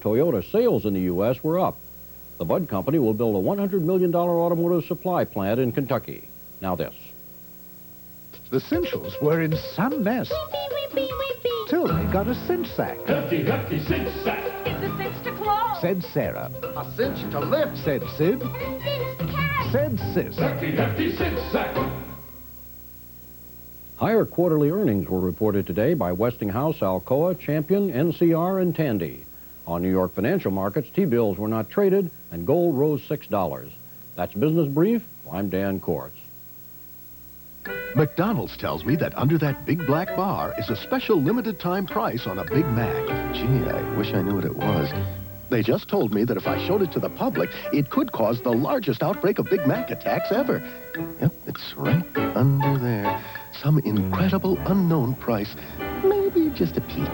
Toyota sales in the U.S. were up. The Bud Company will build a $100 million automotive supply plant in Kentucky. Now this. The Cinchels were in some mess. Till they got a cinch sack. Hefty Cinch Sak. It's a cinch to close. Said Sarah. A cinch to lift. Said Sid. Cinch to catch. Said Sis. Hefty Cinch Sak. Higher quarterly earnings were reported today by Westinghouse, Alcoa, Champion, NCR, and Tandy. On New York financial markets, T-bills were not traded, and gold rose $6. That's Business Brief. I'm Dan Cortdz. McDonald's tells me that under that big black bar is a special limited time price on a Big Mac. Gee, I wish I knew what it was. They just told me that if I showed it to the public, it could cause the largest outbreak of Big Mac attacks ever. Yep, it's right under there. Some incredible unknown price. Maybe just a peek.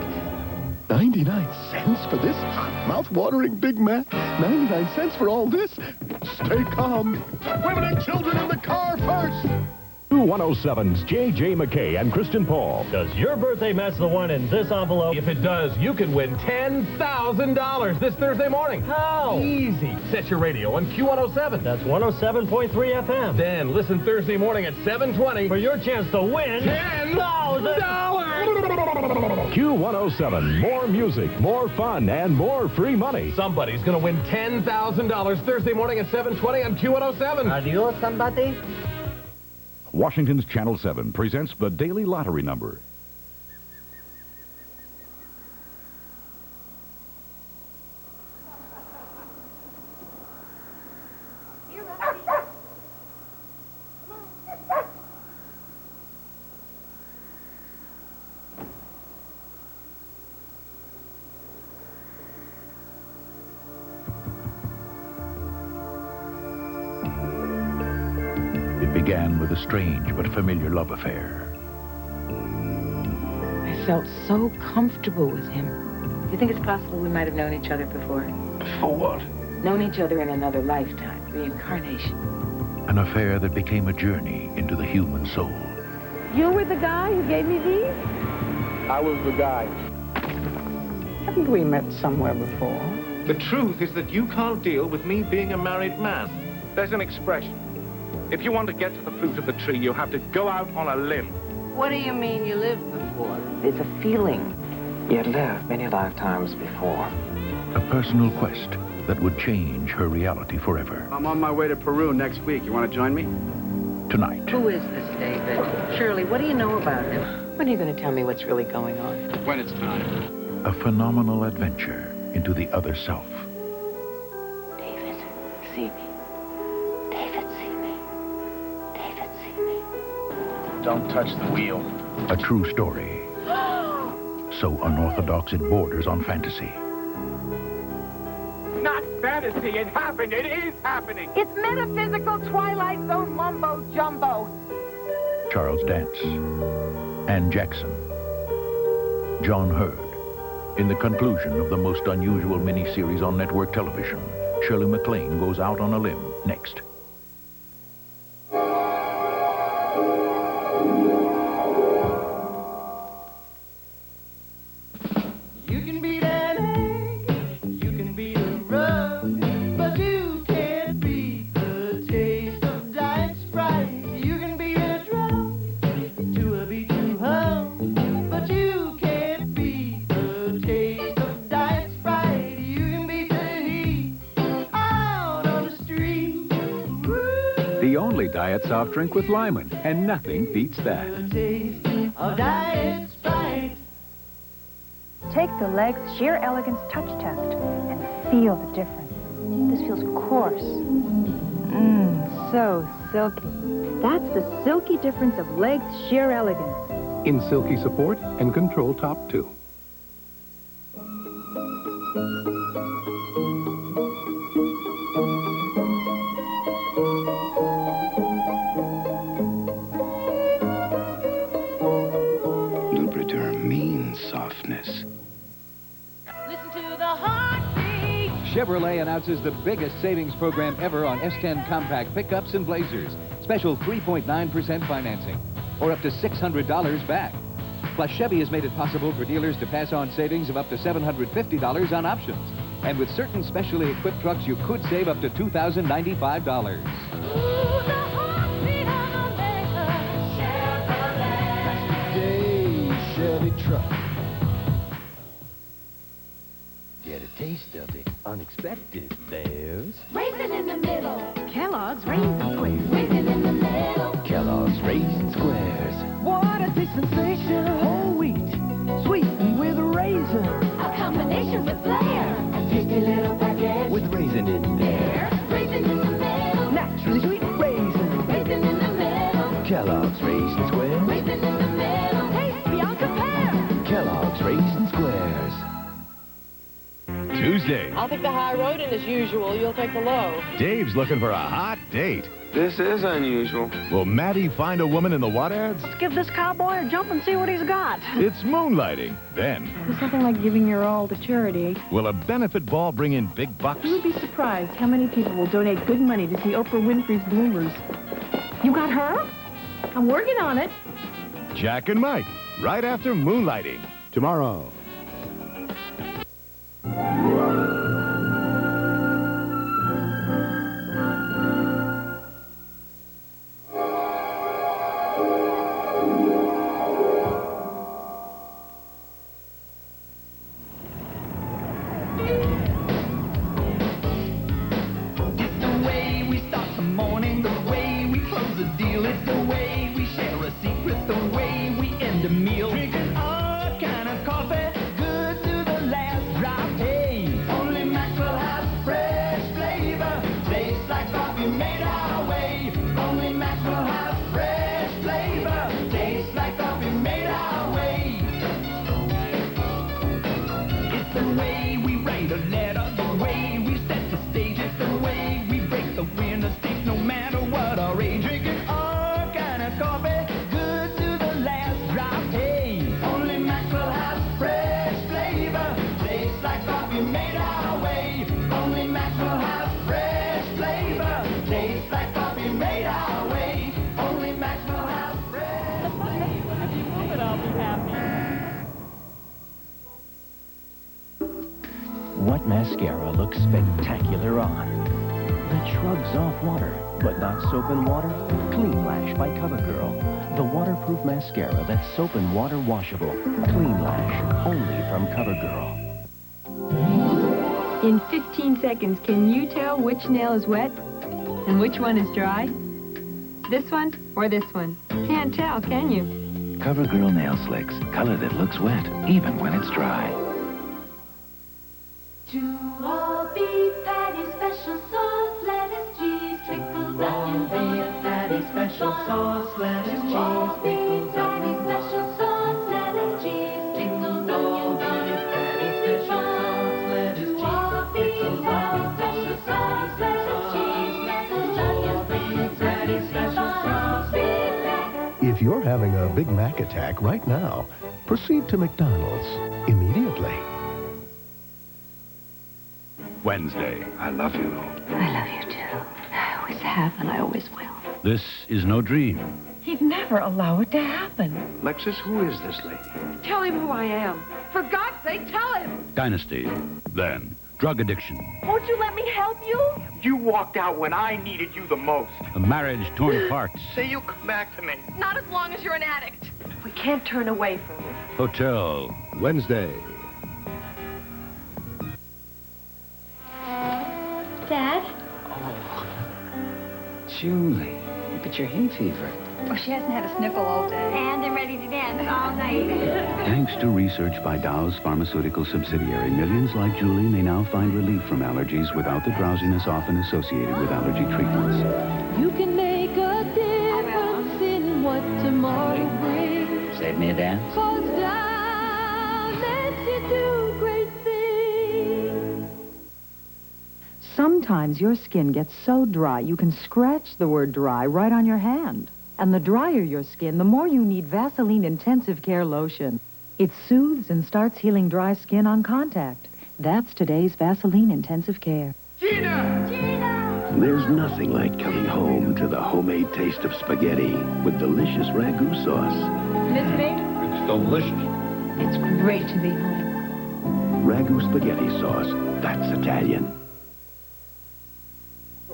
99 cents for this hot, mouth-watering Big Mac? 99 cents for all this? Stay calm. Women and children in the car first. 107's J.J. McKay and Kristen Paul. Does your birthday match the one in this envelope? If it does, you can win $10,000 this Thursday morning. How? Easy. Set your radio on Q107. That's 107.3 FM. Then listen Thursday morning at 7:20 for your chance to win $10,000. Q107, more music, more fun, and more free money. Somebody's going to win $10,000 Thursday morning at 7:20 on Q107. Adios, somebody. Washington's Channel 7 presents the Daily Lottery Number. It began with a strange but familiar love affair. I felt so comfortable with him. Do you think it's possible we might have known each other before? For what? Known each other in another lifetime, reincarnation. An affair that became a journey into the human soul. You were the guy who gave me these? I was the guy. Haven't we met somewhere before? The truth is that you can't deal with me being a married man. There's an expression. If you want to get to the fruit of the tree, you have to go out on a limb. What do you mean you lived before? It's a feeling. You lived many lifetimes before. A personal quest that would change her reality forever. I'm on my way to Peru next week. You want to join me? Tonight. Who is this David? Shirley, what do you know about him? When are you going to tell me what's really going on? When it's time. A phenomenal adventure into the other self. David, see me. David, see me. David, see me. Don't touch the wheel. A true story. So unorthodox it borders on fantasy. Not fantasy. It happened. It is happening. It's metaphysical Twilight Zone mumbo jumbo. Charles Dance. Ann Jackson. John Hurd. In the conclusion of the most unusual miniseries on network television, Shirley MacLaine goes out on a limb next. You can beat an egg, you can beat a rug, but you can't beat the taste of Diet Sprite. You can beat a drum to a beat to hum, but you can't beat the taste of Diet Sprite. You can beat the heat out on the street. The only diet soft drink with Lyman, and nothing beats that. The taste of Diet Sprite. Take the Legs Sheer Elegance Touch Test and feel the difference. This feels coarse. So silky. That's the silky difference of Legs Sheer Elegance. In silky support and control top 2. Lubriderm means softness. Listen to the heartbeat. Chevrolet announces the biggest savings program ever on S10 compact pickups and Blazers. Special 3.9% financing, or up to $600 back. Plus, Chevy has made it possible for dealers to pass on savings of up to $750 on options. And with certain specially equipped trucks, you could save up to $2,095. Chevy truck. Get a taste of the unexpected. There's Raisin in the middle. Kellogg's Raisin Squares. Raisin in the middle. Kellogg's Raisin Squares. What a taste sensation. Whole wheat, sweetened with raisin. A combination with flair. A tasty little package with raisin in there. Raisin in the middle. Naturally sweet raisin. Raisin in the middle. Kellogg's Raisin Squares. Raisin in the middle. Taste beyond compare. Kellogg's Raisin Squares. Tuesday. I'll take the high road, and as usual, you'll take the low. Dave's looking for a hot date. This is unusual. Will Maddie find a woman in the what ads? Let's give this cowboy a jump and see what he's got. It's moonlighting. Then, It's something like giving your all to charity. will a benefit ball bring in big bucks? You would be surprised how many people will donate good money to see Oprah Winfrey's Bloomers. You got her? I'm working on it. Jack and Mike, right after Moonlighting. Tomorrow. What mascara looks spectacular on? That shrugs off water, but not soap and water? Clean Lash by CoverGirl. The waterproof mascara that's soap and water washable. Clean Lash, only from CoverGirl. In 15 seconds, can you tell which nail is wet and which one is dry? This one or this one? Can't tell, can you? CoverGirl Nail Slicks. Color that looks wet, even when it's dry. To all beef patty, special sauce, lettuce, cheese, pickles, onions, beef patty, special sauce, lettuce, cheese, pickles, onions, special sauce, lettuce, cheese, pickles, onions, beef patty, special sauce, lettuce, cheese, pickles, onions, special sauce, lettuce, cheese, pickles, onions, beef patty, special sauce, beef patty. If you're having a Big Mac attack right now, proceed to McDonald's immediately. Wednesday. I love you. I love you too. I always have and I always will. This is no dream. He'd never allow it to happen. Lexus, who is this lady? Tell him who I am. For God's sake, tell him. Dynasty. Then, drug addiction. Won't you let me help you? You walked out when I needed you the most. A marriage torn apart. Say you'll come back to me. Not as long as you're an addict. We can't turn away from him. Hotel. Wednesday. Dad? Oh, Julie, look at your hay fever. Well, she hasn't had a sniffle all day. And I'm ready to dance all night. Thanks to research by Dow's pharmaceutical subsidiary, millions like Julie may now find relief from allergies without the drowsiness often associated with allergy treatments. You can make a difference in what tomorrow brings. Save me a dance? 'Cause Dow lets you do great things. Sometimes your skin gets so dry you can scratch the word dry right on your hand. And the drier your skin, the more you need Vaseline Intensive Care Lotion. It soothes and starts healing dry skin on contact. That's today's Vaseline Intensive Care. Gina! Gina! There's nothing like coming home to the homemade taste of spaghetti with delicious Ragú sauce. Miss me? It's delicious. It's great to be home. Ragú spaghetti sauce. That's Italian.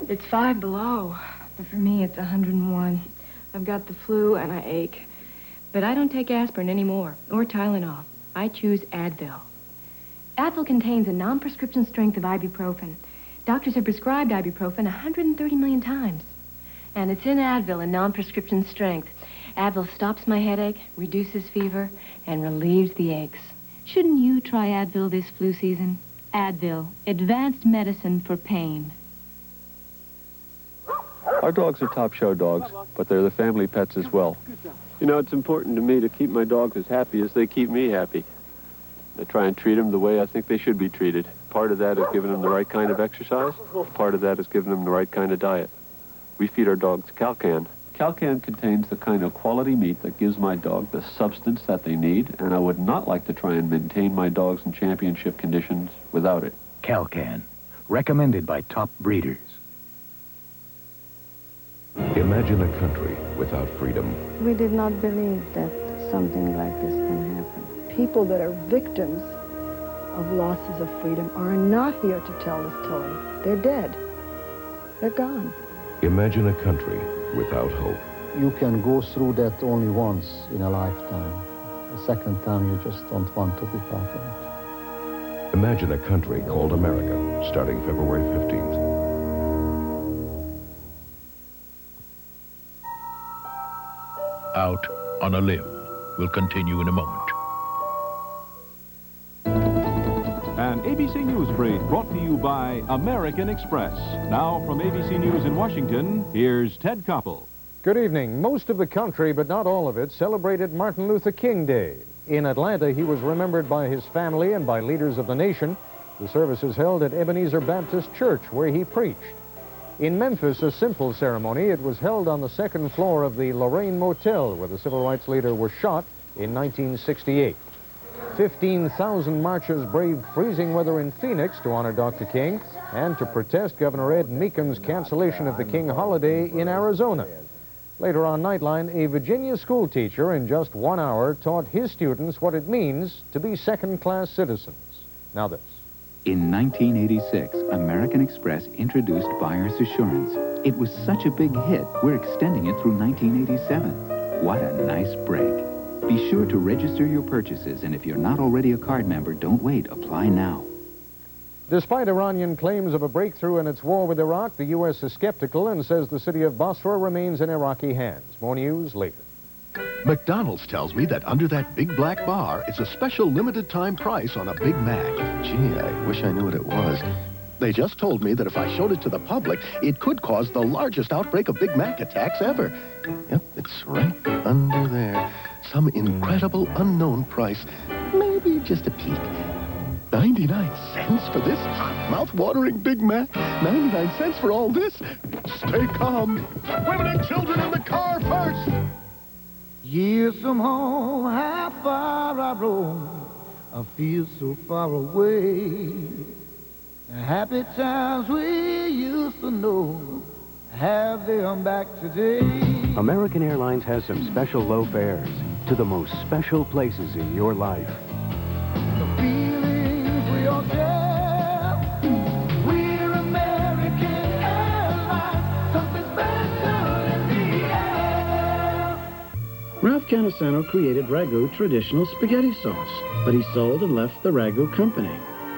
It's 5 below, but for me it's 101. I've got the flu and I ache. But I don't take aspirin anymore, or Tylenol. I choose Advil. Advil contains a non-prescription strength of ibuprofen. Doctors have prescribed ibuprofen 130 million times. And it's in Advil in non-prescription strength. Advil stops my headache, reduces fever, and relieves the aches. Shouldn't you try Advil this flu season? Advil, advanced medicine for pain. Our dogs are top show dogs, but they're the family pets as well. You know, it's important to me to keep my dogs as happy as they keep me happy. I try and treat them the way I think they should be treated. Part of that is giving them the right kind of exercise. Part of that is giving them the right kind of diet. We feed our dogs Kal Kan. Kal Kan contains the kind of quality meat that gives my dog the substance that they need, and I would not like to try and maintain my dogs in championship conditions without it. Kal Kan, recommended by top breeders. Imagine a country without freedom. We did not believe that something like this can happen. People that are victims of losses of freedom are not here to tell the story. They're dead. They're gone. Imagine a country without hope. You can go through that only once in a lifetime. The second time, you just don't want to be part of it. Imagine a country called America, starting February 15th. Out on a Limb will continue in a moment. An ABC News break brought to you by American Express. Now from ABC News in Washington, here's Ted Koppel. Good evening. Most of the country, but not all of it, celebrated Martin Luther King Day. In Atlanta, he was remembered by his family and by leaders of the nation. The services held at Ebenezer Baptist Church, where he preached. In Memphis, a simple ceremony. It was held on the second floor of the Lorraine Motel, where the civil rights leader was shot in 1968. 15,000 marchers braved freezing weather in Phoenix to honor Dr. King and to protest Governor Ed Meekham's cancellation of the King holiday in Arizona. Later on Nightline, a Virginia school teacher in just 1 hour taught his students what it means to be second-class citizens. Now this. In 1986, American Express introduced Buyer's Assurance. It was such a big hit, we're extending it through 1987. What a nice break. Be sure to register your purchases, and if you're not already a card member, don't wait. Apply now. Despite Iranian claims of a breakthrough in its war with Iraq, the U.S. is skeptical and says the city of Basra remains in Iraqi hands. More news later. McDonald's tells me that under that big black bar is a special limited-time price on a Big Mac. Gee, I wish I knew what it was. They just told me that if I showed it to the public, it could cause the largest outbreak of Big Mac attacks ever. Yep, it's right under there. Some incredible unknown price. Maybe just a peek. 99 cents for this mouth-watering Big Mac? 99 cents for all this? Stay calm. Women and children in the car first. Years from home, how far I roam, I feel so far away. The happy times we used to know, have them back today. American Airlines has some special low fares to the most special places in your life. The feelings we all share, we're American Airlines, something special in the air. Ralph Cannisano created Ragú traditional spaghetti sauce, but he sold and left the Ragú company.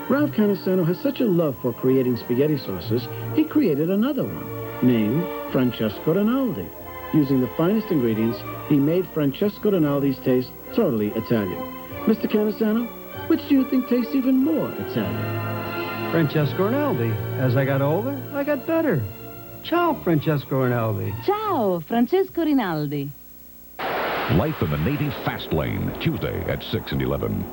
Ralph Cannisano has such a love for creating spaghetti sauces, he created another one, named Francesco Rinaldi. Using the finest ingredients, he made Francesco Rinaldi's taste totally Italian. Mr. Cannisano, which do you think tastes even more Italian? Francesco Rinaldi. As I got older, I got better. Ciao, Francesco Rinaldi. Ciao, Francesco Rinaldi. Life in the Navy Fast Lane, Tuesday at 6 and 11.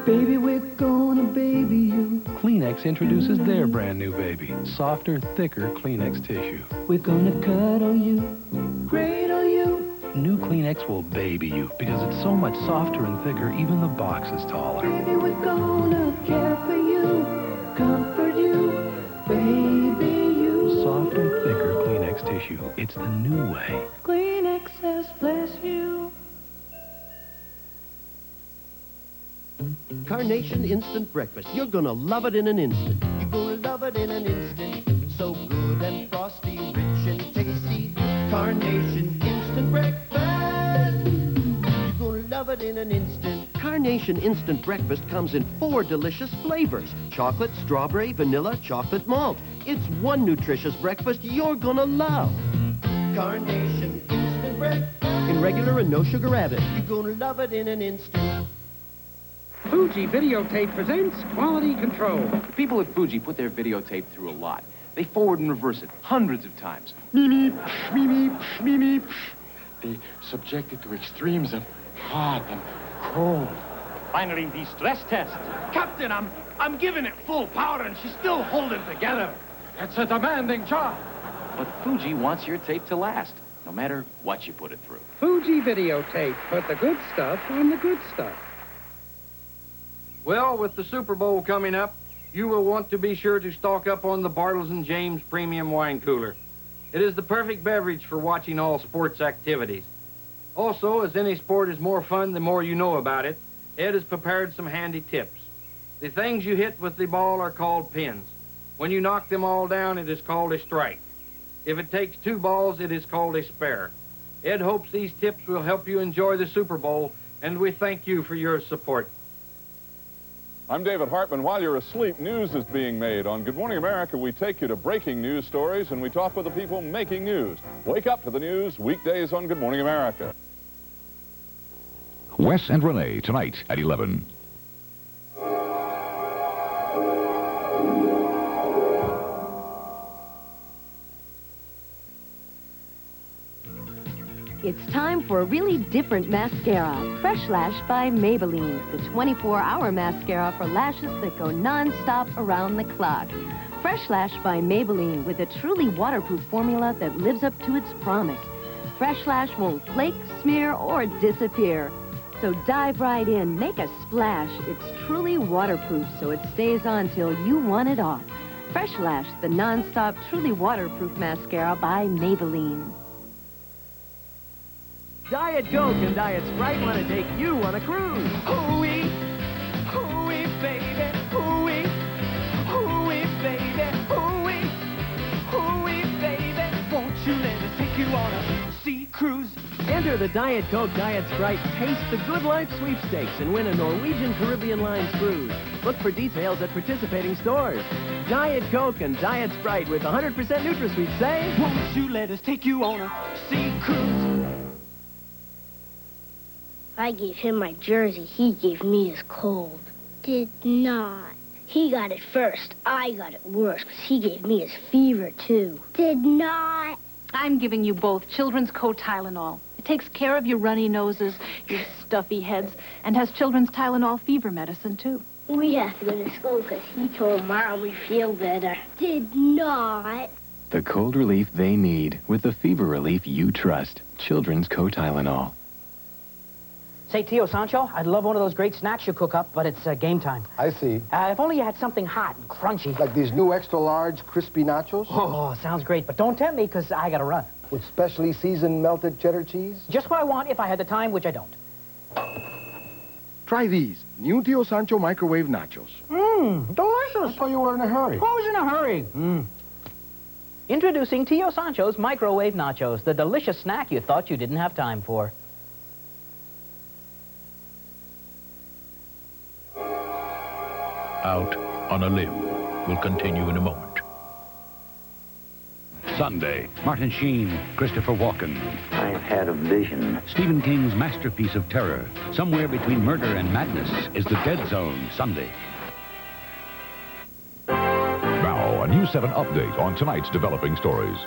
Baby, we're gonna baby you. Kleenex introduces their brand new baby. Softer, thicker Kleenex tissue. We're gonna cuddle you, cradle you. New Kleenex will baby you because it's so much softer and thicker, even the box is taller. Baby, we're gonna It's the new way. Kleenex says bless you. Carnation Instant Breakfast. You're gonna love it in an instant. You're gonna love it in an instant. So good and frosty, rich and tasty. Carnation Instant Breakfast. You're gonna love it in an instant. Carnation Instant Breakfast comes in 4 delicious flavors. Chocolate, strawberry, vanilla, chocolate malt. It's one nutritious breakfast you're gonna love. Carnation Instant Breakfast. In regular and no sugar added. You're gonna love it in an instant. Fuji Videotape presents Quality Control. People at Fuji put their videotape through a lot. They forward and reverse it hundreds of times. They subject it to extremes of hot and cold. Finally, the stress test. Captain, I'm giving it full power and she's still holding together. It's a demanding job. But Fuji wants your tape to last, no matter what you put it through. Fuji Videotape. Put the good stuff on the good stuff. Well, with the Super Bowl coming up, you will want to be sure to stock up on the Bartles Jaymes Premium Wine Cooler. It is the perfect beverage for watching all sports activities. Also, as any sport is more fun the more you know about it, Ed has prepared some handy tips. The things you hit with the ball are called pins. When you knock them all down, it is called a strike. If it takes 2 balls, it is called a spare. Ed hopes these tips will help you enjoy the Super Bowl, and we thank you for your support. I'm David Hartman. While you're asleep, news is being made. On Good Morning America, we take you to breaking news stories, and we talk with the people making news. Wake up to the news weekdays on Good Morning America. Wes and Renee, tonight at 11. It's time for a really different mascara. Fresh Lash by Maybelline, the 24-hour mascara for lashes that go non-stop around the clock. Fresh Lash by Maybelline with a truly waterproof formula that lives up to its promise. Fresh Lash won't flake, smear, or disappear. So dive right in, make a splash. It's truly waterproof, so it stays on till you want it off. Fresh Lash, the non-stop, truly waterproof mascara by Maybelline. Diet Coke and Diet Sprite want to take you on a cruise. Hooey, hooey, baby, hooey, hooey, baby, hooey, hooey, baby. Won't you let us take you on a sea cruise? Enter the Diet Coke, Diet Sprite Taste the Good Life Sweepstakes and win a Norwegian Caribbean Lines cruise. Look for details at participating stores. Diet Coke and Diet Sprite with 100% NutraSweet say, won't you let us take you on a sea cruise? I gave him my jersey. He gave me his cold. Did not. He got it first. I got it worse because he gave me his fever, too. Did not. I'm giving you both Children's Coat Tylenol. It takes care of your runny noses, your stuffy heads, and has Children's Tylenol fever medicine, too. We have to go to school because he told Mom we feel better. Did not. The cold relief they need with the fever relief you trust. Children's Coat Tylenol. Say, Tio Sancho, I'd love one of those great snacks you cook up, but it's game time. I see. If only you had something hot and crunchy. Like these new extra-large crispy nachos? Oh, sounds great, but don't tempt me, because I gotta run. With specially seasoned melted cheddar cheese? Just what I want if I had the time, which I don't. Try these. New Tio Sancho microwave nachos. Delicious. I thought you were in a hurry. Who's in a hurry? Introducing Tio Sancho's microwave nachos, the delicious snack you thought you didn't have time for. Out on a Limb will continue in a moment. Sunday, Martin Sheen, Christopher Walken. I've had a vision. Stephen King's masterpiece of terror. Somewhere between murder and madness is The Dead Zone, Sunday. Now, a News 7 update on tonight's developing stories.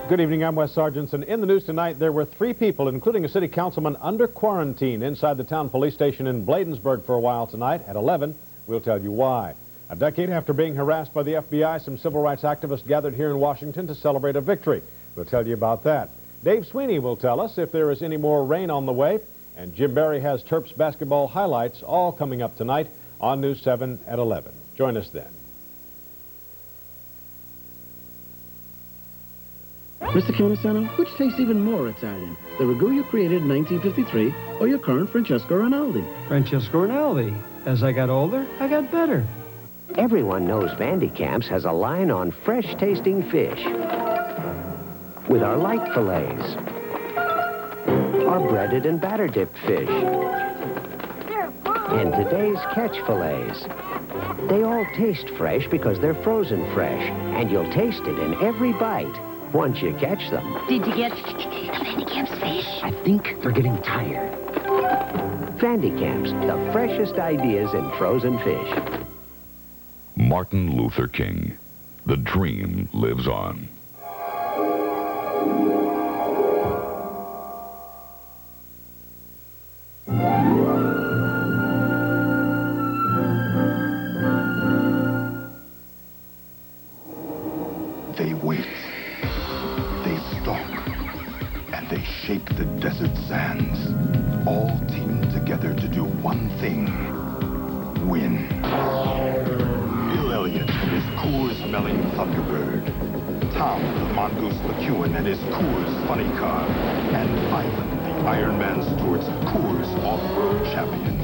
Good evening, I'm Wes Sargentson. In the news tonight, there were 3 people, including a city councilman, under quarantine inside the town police station in Bladensburg for a while tonight. At 11, we'll tell you why. A decade after being harassed by the FBI, some civil rights activists gathered here in Washington to celebrate a victory. We'll tell you about that. Dave Sweeney will tell us if there is any more rain on the way. And Jim Barry has Terps basketball highlights, all coming up tonight on News 7 at 11. Join us then. Mr. Chianisano, which tastes even more Italian? The Ragú you created in 1953 or your current Francesco Rinaldi? Francesco Rinaldi. As I got older, I got better. Everyone knows Vandy Camps has a line on fresh-tasting fish. With our light fillets, our breaded and batter-dipped fish, and today's catch fillets. They all taste fresh because they're frozen fresh, and you'll taste it in every bite once you catch them. Did you get the Vandy Camps fish? I think they're getting tired. Vandy Camps, the freshest ideas in frozen fish. Martin Luther King. The dream lives on. They wait, they stalk, and they shake the desert sands, all teamed together to do one thing: win. Bill Elliott and his Coors-smelling Thunderbird, Tom the Mongoose McEwen and his Coors Funny Car, and Ivan the Iron Man Stewart's Coors Off-Road Champion.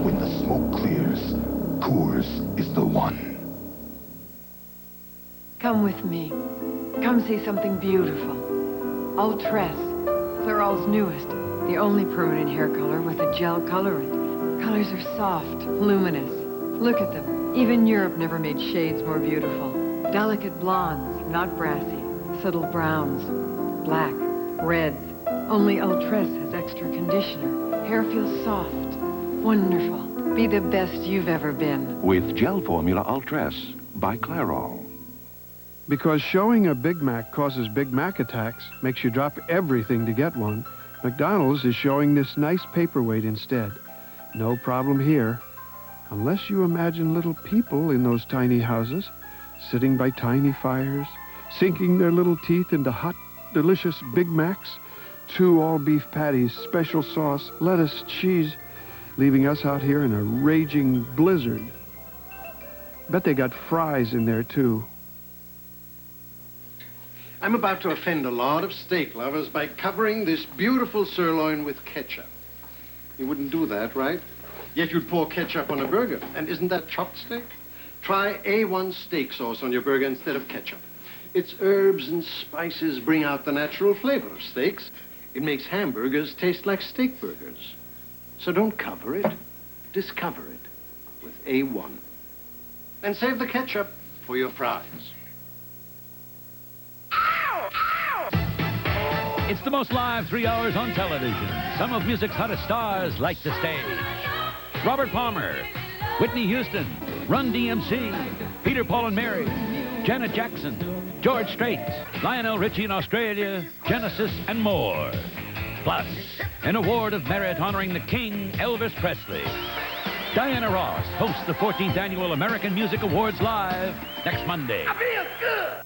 When the smoke clears, Coors is the one. Come with me. Come see something beautiful. Ultress, Clairol's newest, the only permanent hair color with a gel colorant. Colors are soft, luminous. Look at them. Even Europe never made shades more beautiful. Delicate blondes, not brassy. Subtle browns, black, reds. Only Ultress has extra conditioner. Hair feels soft, wonderful. Be the best you've ever been. With gel formula Ultress by Clairol. Because showing a Big Mac causes Big Mac attacks, makes you drop everything to get one, McDonald's is showing this nice paperweight instead. No problem here. Unless you imagine little people in those tiny houses, sitting by tiny fires, sinking their little teeth into hot, delicious Big Macs, 2 all-beef patties, special sauce, lettuce, cheese, leaving us out here in a raging blizzard. Bet they got fries in there, too. I'm about to offend a lot of steak lovers by covering this beautiful sirloin with ketchup. You wouldn't do that, right? Yet you'd pour ketchup on a burger. And isn't that chopped steak? Try A1 steak sauce on your burger instead of ketchup. Its herbs and spices bring out the natural flavor of steaks. It makes hamburgers taste like steak burgers. So don't cover it, discover it with A1. And save the ketchup for your fries. It's the most live 3 hours on television. Some of music's hottest stars like the stage. Robert Palmer, Whitney Houston, Run DMC, Peter, Paul and Mary, Janet Jackson, George Strait, Lionel Richie in Australia, Genesis, and more. Plus, an award of merit honoring the King, Elvis Presley. Diana Ross hosts the 14th Annual American Music Awards live next Monday. I feel good.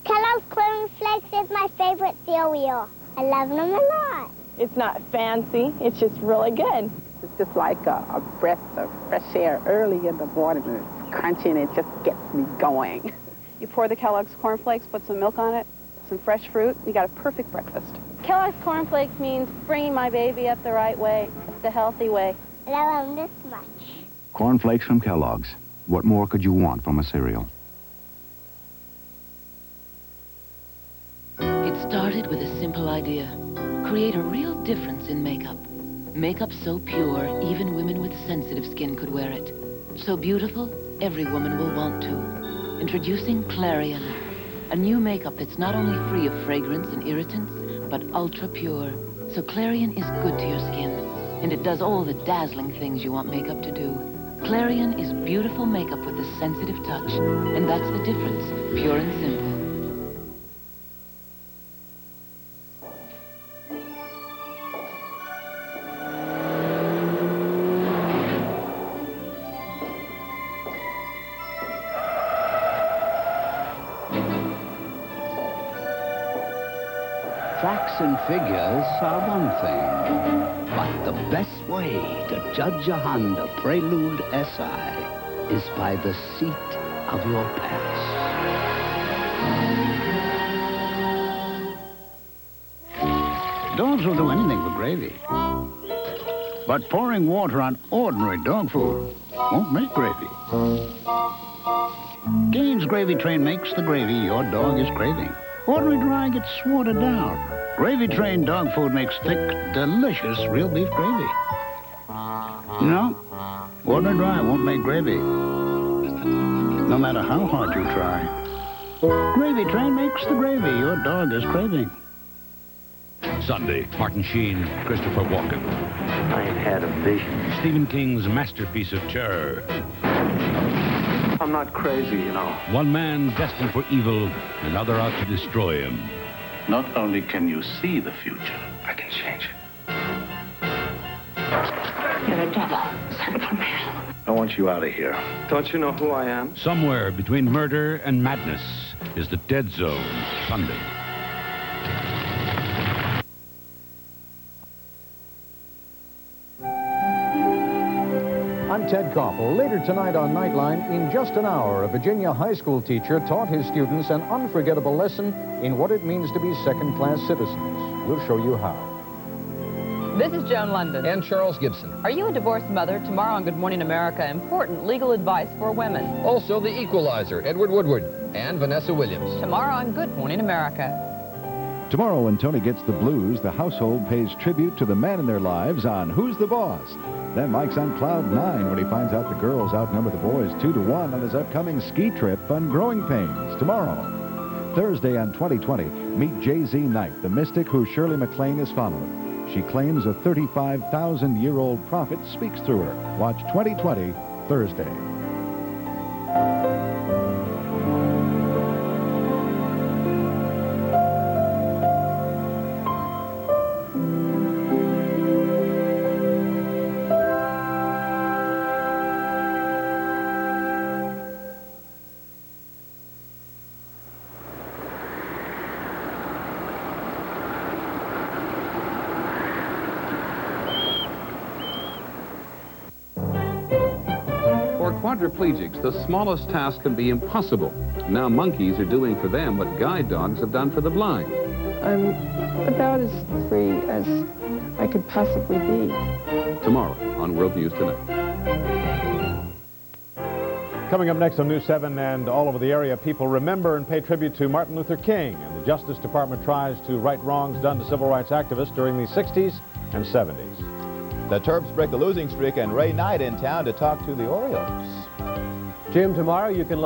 Kellogg's Corn Flakes is my favorite cereal. I love them a lot. It's not fancy. It's just really good. It's just like a breath of fresh air early in the morning. It's crunchy and it just gets me going. You pour the Kellogg's Corn Flakes, put some milk on it, some fresh fruit, you got a perfect breakfast. Kellogg's Corn Flakes means bringing my baby up the right way, the healthy way. I love them this much. Corn Flakes from Kellogg's. What more could you want from a cereal? It started with a simple idea. Create a real difference in makeup. Makeup so pure, even women with sensitive skin could wear it. So beautiful, every woman will want to. Introducing Clarion, a new makeup that's not only free of fragrance and irritants, but ultra pure. So Clarion is good to your skin, and it does all the dazzling things you want makeup to do. Clarion is beautiful makeup with a sensitive touch, and that's the difference, pure and simple. and figures are one thing, but the best way to judge a Honda Prelude Si is by the seat of your pants. Dogs will do anything with gravy. But pouring water on ordinary dog food won't make gravy. Gaines Gravy Train makes the gravy your dog is craving. Ordinary dry gets watered down. Gravy Train dog food makes thick, delicious real beef gravy. No, ordinary dry won't make gravy, no matter how hard you try. Gravy Train makes the gravy your dog is craving. Sunday, Martin Sheen, Christopher Walken. I had a vision. Stephen King's masterpiece of terror. I'm not crazy, you know. One man destined for evil, another out to destroy him. Not only can you see the future, I can change it. You're a devil sent from hell. I want you out of here. Don't you know who I am? Somewhere between murder and madness is the Dead Zone, Sunday. I'm Ted Koppel. Later tonight on Nightline, in just an hour, a Virginia high school teacher taught his students an unforgettable lesson in what it means to be second-class citizens. We'll show you how. This is Joan London. And Charles Gibson. Are you a divorced mother? Tomorrow on Good Morning America, important legal advice for women. Also The Equalizer, Edward Woodward, and Vanessa Williams. Tomorrow on Good Morning America. Tomorrow when Tony gets the blues, the household pays tribute to the man in their lives on Who's the Boss? Then Mike's on cloud 9 when he finds out the girls outnumber the boys 2-1 on his upcoming ski trip on Growing Pains tomorrow. Thursday on 2020, meet Jay-Z Knight, the mystic who Shirley MacLaine is following. She claims a 35,000-year-old prophet speaks through her. Watch 2020 Thursday. Quadriplegics, the smallest task can be impossible. Now monkeys are doing for them what guide dogs have done for the blind. I'm about as free as I could possibly be. Tomorrow on World News Tonight. Coming up next on News 7 and all over the area, people remember and pay tribute to Martin Luther King, and the Justice Department tries to right wrongs done to civil rights activists during the 60s and 70s. The Terps break a losing streak, and Ray Knight in town to talk to the Orioles. Jim, tomorrow you can let